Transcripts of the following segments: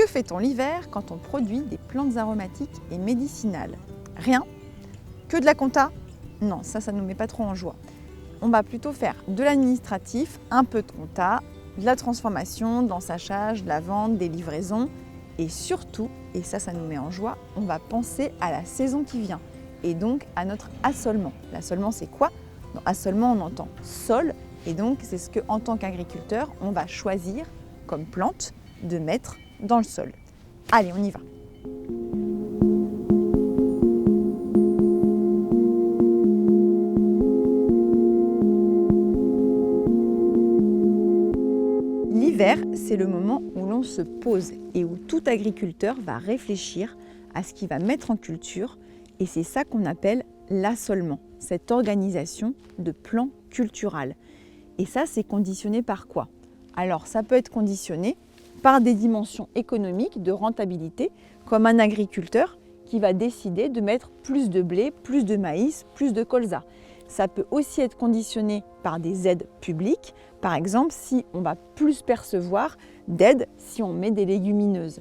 Que fait-on l'hiver quand on produit des plantes aromatiques et médicinales? Rien? Que de la compta? Non, ça ne nous met pas trop en joie. On va plutôt faire de l'administratif, un peu de compta, de la transformation, de l'ensachage, de la vente, des livraisons. Et surtout, et ça nous met en joie, on va penser à la saison qui vient. Et donc à notre assolement. L'assolement, c'est quoi? Dans assolement, on entend sol. Et donc, c'est ce qu'en tant qu'agriculteur, on va choisir comme plante de mettre dans le sol. Allez, on y va. L'hiver, c'est le moment où l'on se pose et où tout agriculteur va réfléchir à ce qu'il va mettre en culture. Et c'est ça qu'on appelle l'assolement, cette organisation de plan cultural. Et ça, c'est conditionné par quoi? Alors, ça peut être conditionné par des dimensions économiques de rentabilité, comme un agriculteur qui va décider de mettre plus de blé, plus de maïs, plus de colza. Ça peut aussi être conditionné par des aides publiques. Par exemple, si on va plus percevoir d'aides si on met des légumineuses.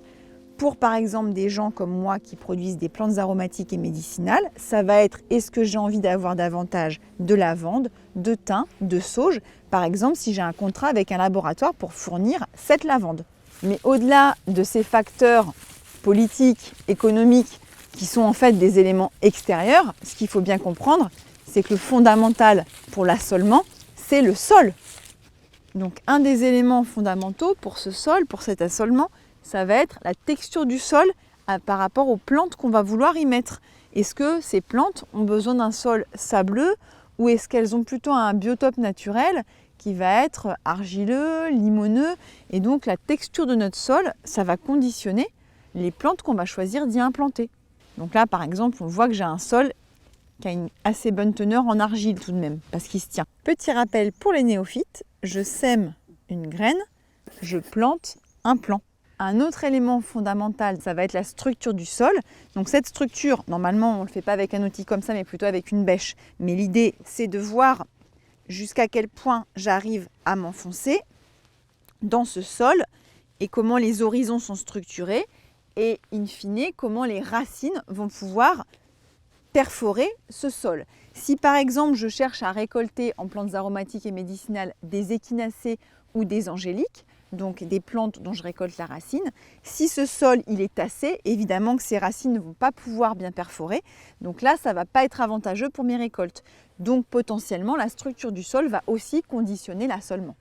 Pour par exemple des gens comme moi qui produisent des plantes aromatiques et médicinales, ça va être est-ce que j'ai envie d'avoir davantage de lavande, de thym, de sauge, par exemple si j'ai un contrat avec un laboratoire pour fournir cette lavande. Mais au-delà de ces facteurs politiques, économiques, qui sont en fait des éléments extérieurs, ce qu'il faut bien comprendre, c'est que le fondamental pour l'assolement, c'est le sol. Donc un des éléments fondamentaux pour ce sol, pour cet assolement, ça va être la texture du sol par rapport aux plantes qu'on va vouloir y mettre. Est-ce que ces plantes ont besoin d'un sol sableux ou est-ce qu'elles ont plutôt un biotope naturel qui va être argileux, limoneux? Et donc la texture de notre sol, ça va conditionner les plantes qu'on va choisir d'y implanter. Donc là, par exemple, on voit que j'ai un sol qui a une assez bonne teneur en argile tout de même, parce qu'il se tient. Petit rappel pour les néophytes, je sème une graine, je plante un plant. Un autre élément fondamental, ça va être la structure du sol. Donc cette structure, normalement, on ne le fait pas avec un outil comme ça, mais plutôt avec une bêche. Mais l'idée, c'est de voir jusqu'à quel point j'arrive à m'enfoncer dans ce sol et comment les horizons sont structurés et, in fine, comment les racines vont pouvoir perforer ce sol. Si par exemple, je cherche à récolter en plantes aromatiques et médicinales des échinacées ou des angéliques, donc des plantes dont je récolte la racine. Si ce sol il est tassé, évidemment que ces racines ne vont pas pouvoir bien perforer. Donc là, ça ne va pas être avantageux pour mes récoltes. Donc potentiellement, la structure du sol va aussi conditionner l'assolement.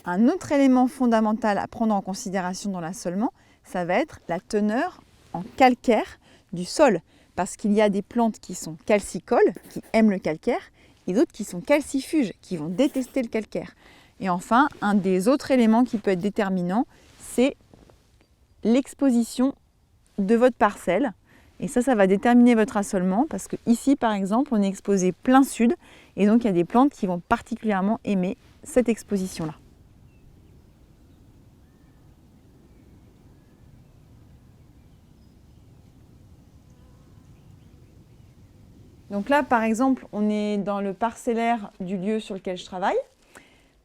Un autre élément fondamental à prendre en considération dans l'assolement, ça va être la teneur en calcaire du sol. Parce qu'il y a des plantes qui sont calcicoles, qui aiment le calcaire, et d'autres qui sont calcifuges, qui vont détester le calcaire. Et enfin, un des autres éléments qui peut être déterminant, c'est l'exposition de votre parcelle. Et ça va déterminer votre assolement parce que ici, par exemple, on est exposé plein sud et donc il y a des plantes qui vont particulièrement aimer cette exposition-là. Donc là, par exemple, on est dans le parcellaire du lieu sur lequel je travaille.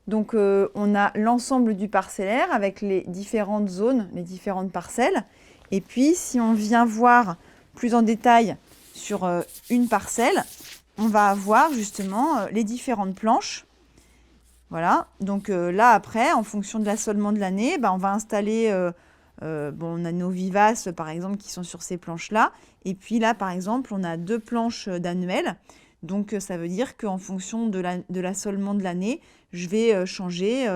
Donc on a l'ensemble du parcellaire avec les différentes zones, les différentes parcelles. Et puis si on vient voir plus en détail sur une parcelle, on va avoir justement les différentes planches. Voilà, donc là après, en fonction de l'assolement de l'année, on va installer, on a nos vivaces par exemple qui sont sur ces planches-là. Et puis là par exemple, on a 2 planches d'annuelles. Donc ça veut dire qu'en fonction de l'assolement de l'année, je vais changer.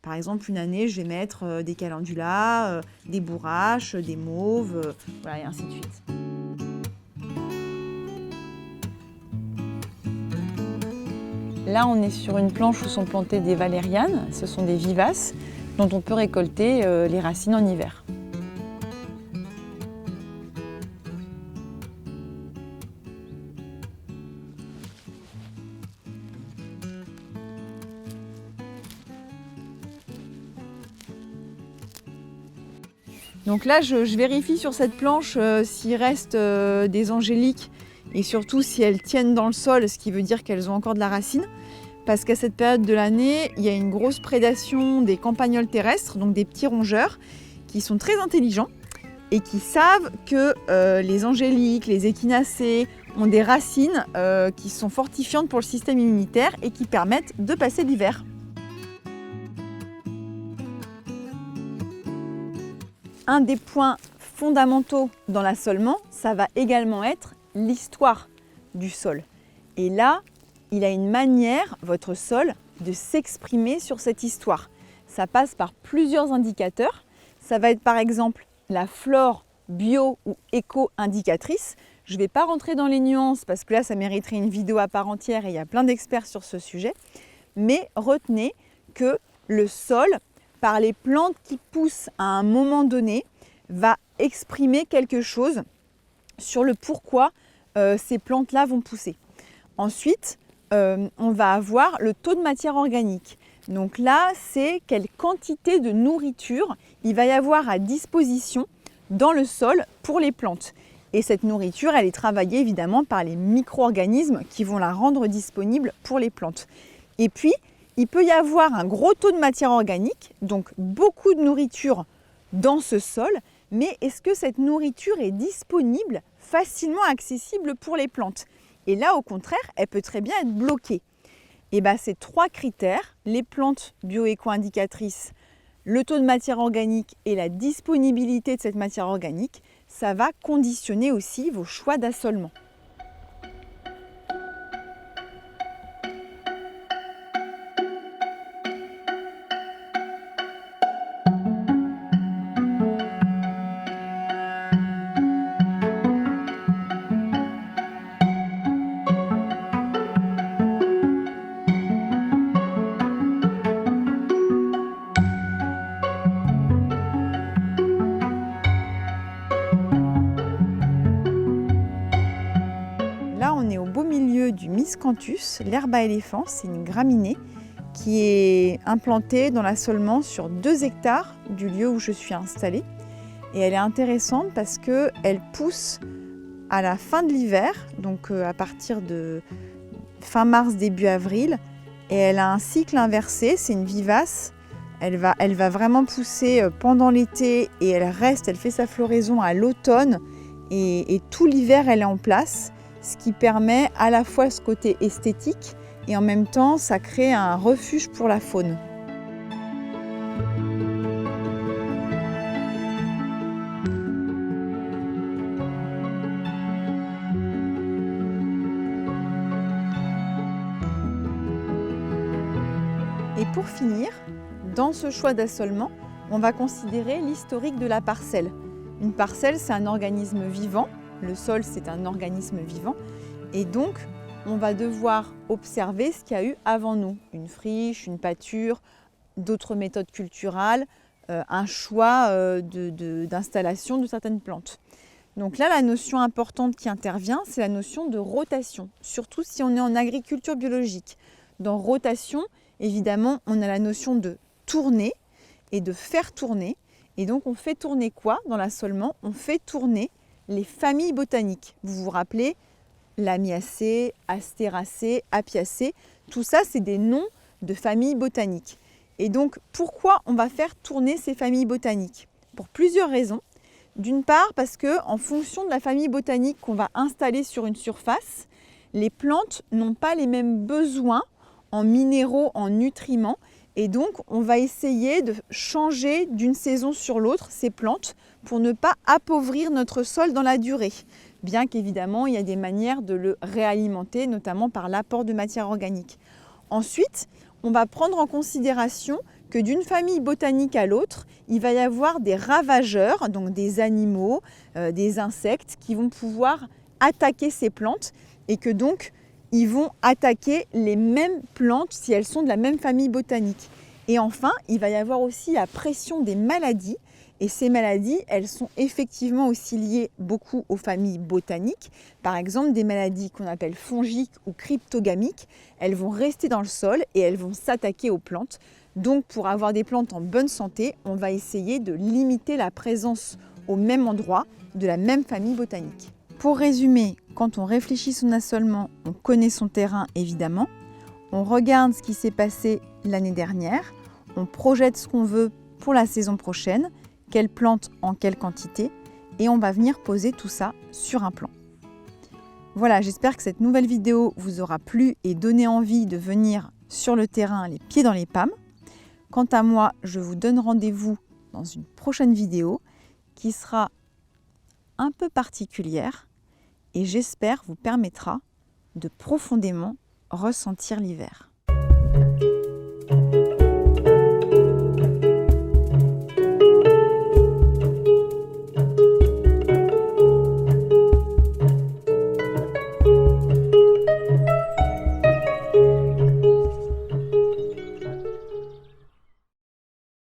Par exemple, une année, je vais mettre des calendulas, des bourraches, des mauves, voilà, et ainsi de suite. Là, on est sur une planche où sont plantées des valérianes. Ce sont des vivaces dont on peut récolter les racines en hiver. Donc là, je vérifie sur cette planche s'il reste des angéliques et surtout si elles tiennent dans le sol, ce qui veut dire qu'elles ont encore de la racine. Parce qu'à cette période de l'année, il y a une grosse prédation des campagnols terrestres, donc des petits rongeurs, qui sont très intelligents. et qui savent que les angéliques, les échinacées ont des racines qui sont fortifiantes pour le système immunitaire et qui permettent de passer l'hiver. Un des points fondamentaux dans l'assolement, ça va également être l'histoire du sol. Et là, il a une manière, votre sol, de s'exprimer sur cette histoire. Ça passe par plusieurs indicateurs. Ça va être par exemple la flore bio ou éco-indicatrice. Je ne vais pas rentrer dans les nuances parce que là, ça mériterait une vidéo à part entière et il y a plein d'experts sur ce sujet. Mais retenez que le sol, par les plantes qui poussent à un moment donné, va exprimer quelque chose sur le pourquoi ces plantes-là vont pousser. Ensuite, on va avoir le taux de matière organique. Donc là, c'est quelle quantité de nourriture il va y avoir à disposition dans le sol pour les plantes. Et cette nourriture, elle est travaillée évidemment par les micro-organismes qui vont la rendre disponible pour les plantes. Et puis, il peut y avoir un gros taux de matière organique, donc beaucoup de nourriture dans ce sol, mais est-ce que cette nourriture est disponible, facilement accessible pour les plantes? Et là, au contraire, elle peut très bien être bloquée. Et bien, ces trois critères, les plantes bio-éco-indicatrices, le taux de matière organique et la disponibilité de cette matière organique, ça va conditionner aussi vos choix d'assolement. Là, on est au beau milieu du miscanthus, l'herbe à éléphant, c'est une graminée qui est implantée dans l'assolement sur 2 hectares du lieu où je suis installée. Et elle est intéressante parce qu'elle pousse à la fin de l'hiver, donc à partir de fin mars, début avril. Et elle a un cycle inversé, c'est une vivace. Elle va vraiment pousser pendant l'été et elle fait sa floraison à l'automne. Et tout l'hiver, elle est en place, ce qui permet à la fois ce côté esthétique et en même temps, ça crée un refuge pour la faune. Et pour finir, dans ce choix d'assolement, on va considérer l'historique de la parcelle. Une parcelle, c'est un organisme vivant. Le sol, c'est un organisme vivant. Et donc, on va devoir observer ce qu'il y a eu avant nous. Une friche, une pâture, d'autres méthodes culturales, un choix d'installation de certaines plantes. Donc là, la notion importante qui intervient, c'est la notion de rotation, surtout si on est en agriculture biologique. Dans rotation, évidemment, on a la notion de tourner et de faire tourner. Et donc, on fait tourner quoi dans l'assolement? On fait tourner les familles botaniques. Vous vous rappelez, Lamiacées, Astéracées, Apiacées, tout ça, c'est des noms de familles botaniques. Et donc, pourquoi on va faire tourner ces familles botaniques? Pour plusieurs raisons. D'une part, parce qu'en fonction de la famille botanique qu'on va installer sur une surface, les plantes n'ont pas les mêmes besoins en minéraux, en nutriments. Et donc, on va essayer de changer d'une saison sur l'autre ces plantes pour ne pas appauvrir notre sol dans la durée. Bien qu'évidemment, il y a des manières de le réalimenter, notamment par l'apport de matière organique. Ensuite, on va prendre en considération que d'une famille botanique à l'autre, il va y avoir des ravageurs, donc des animaux, des insectes qui vont pouvoir attaquer ces plantes et que donc ils vont attaquer les mêmes plantes si elles sont de la même famille botanique. Et enfin, il va y avoir aussi la pression des maladies. Et ces maladies, elles sont effectivement aussi liées beaucoup aux familles botaniques. Par exemple, des maladies qu'on appelle fongiques ou cryptogamiques, elles vont rester dans le sol et elles vont s'attaquer aux plantes. Donc, pour avoir des plantes en bonne santé, on va essayer de limiter la présence au même endroit de la même famille botanique. Pour résumer, quand on réfléchit son assolement, on connaît son terrain évidemment, on regarde ce qui s'est passé l'année dernière, on projette ce qu'on veut pour la saison prochaine, quelles plantes en quelle quantité, et on va venir poser tout ça sur un plan. Voilà, j'espère que cette nouvelle vidéo vous aura plu et donné envie de venir sur le terrain les pieds dans les PAM. Quant à moi, je vous donne rendez-vous dans une prochaine vidéo qui sera un peu particulière et j'espère vous permettra de profondément ressentir l'hiver.